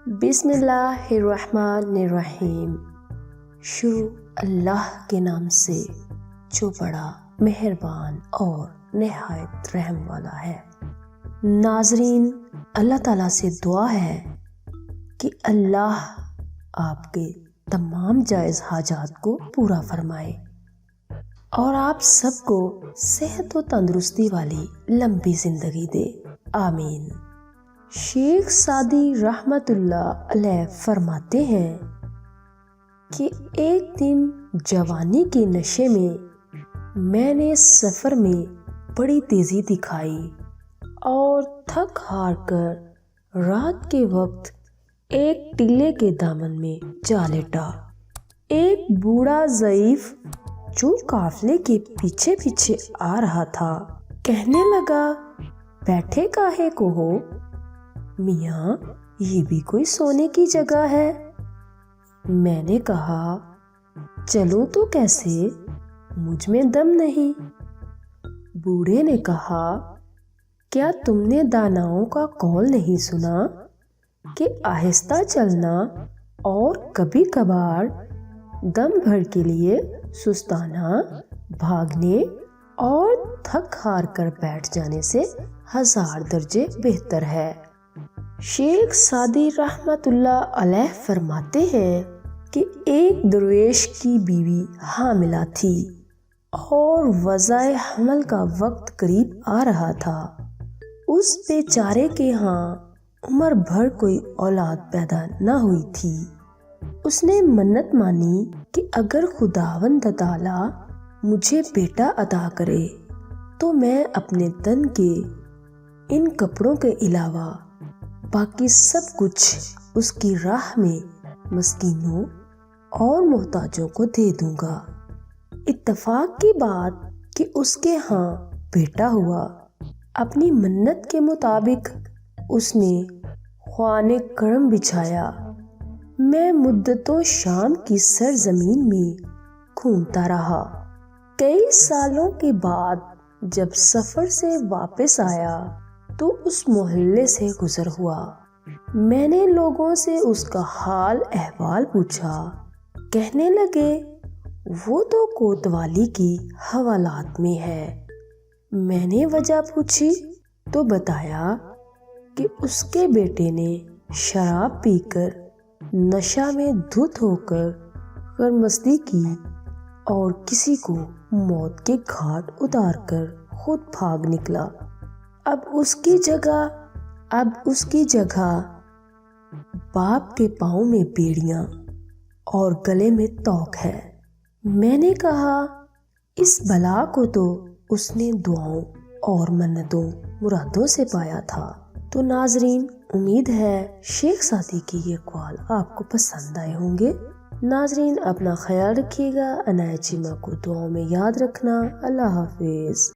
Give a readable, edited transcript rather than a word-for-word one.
بسم اللہ الرحمن الرحیم۔ شروع اللہ کے نام سے جو بڑا مہربان اور نہایت رحم والا ہے۔ ناظرین، اللہ تعالیٰ سے دعا ہے کہ اللہ آپ کے تمام جائز حاجات کو پورا فرمائے اور آپ سب کو صحت و تندرستی والی لمبی زندگی دے، آمین۔ شیخ سعدی رحمۃ اللہ علیہ فرماتے ہیں کہ ایک دن جوانی کے نشے میں نے سفر میں بڑی تیزی دکھائی اور تھک ہار کر رات کے وقت ایک ٹلے کے دامن میں جا لیٹا۔ ایک بوڑھا ضعیف جو قافلے کے پیچھے پیچھے آ رہا تھا کہنے لگا، بیٹھے کاہے کو ہو میاں، یہ بھی کوئی سونے کی جگہ ہے؟ میں نے کہا، چلو تو کیسے، مجھ میں دم نہیں۔ بوڑھے نے کہا، کیا تم نے داناؤں کا قول نہیں سنا کہ آہستہ چلنا اور کبھی کبھار دم بھر کے لیے سستانا، بھاگنے اور تھک ہار کر بیٹھ جانے سے 1000 درجے بہتر ہے۔ شیخ سعدی رحمۃ اللہ علیہ فرماتے ہیں کہ ایک درویش کی بیوی حاملہ تھی اور وضع حمل کا وقت قریب آ رہا تھا۔ اس بیچارے کے ہاں عمر بھر کوئی اولاد پیدا نہ ہوئی تھی۔ اس نے منت مانی کہ اگر خداوند تعالیٰ مجھے بیٹا عطا کرے تو میں اپنے تن کے ان کپڑوں کے علاوہ باقی سب کچھ اس کی راہ میں مسکینوں اور محتاجوں کو دے دوں گا۔ اتفاق کی بات کہ اس کے ہاں بیٹا ہوا۔ اپنی منت کے مطابق اس نے خوان کرم بچھایا۔ میں مدتوں شام کی سرزمین میں گھومتا رہا۔ کئی سالوں کے بعد جب سفر سے واپس آیا تو اس محلے سے گزر ہوا۔ میں نے لوگوں سے اس کا حال احوال پوچھا۔ کہنے لگے، وہ تو کوتوالی کی حوالات میں ہے۔ میں نے وجہ پوچھی تو بتایا کہ اس کے بیٹے نے شراب پی کر نشہ میں دھت ہو کر مستی کی اور کسی کو موت کے گھاٹ اتار کر خود بھاگ نکلا۔ اب اس کی جگہ باپ کے پاؤں میں بیڑیاں اور گلے میں توق ہے۔ میں نے کہا، اس بلا کو تو اس نے دعاؤں اور منتوں مرادوں سے پایا تھا۔ تو ناظرین، امید ہے شیخ سعدی کی یہ اقوال آپ کو پسند آئے ہوں گے۔ ناظرین، اپنا خیال رکھیے گا، عنایت جمعہ کو دعاؤں میں یاد رکھنا۔ اللہ حافظ۔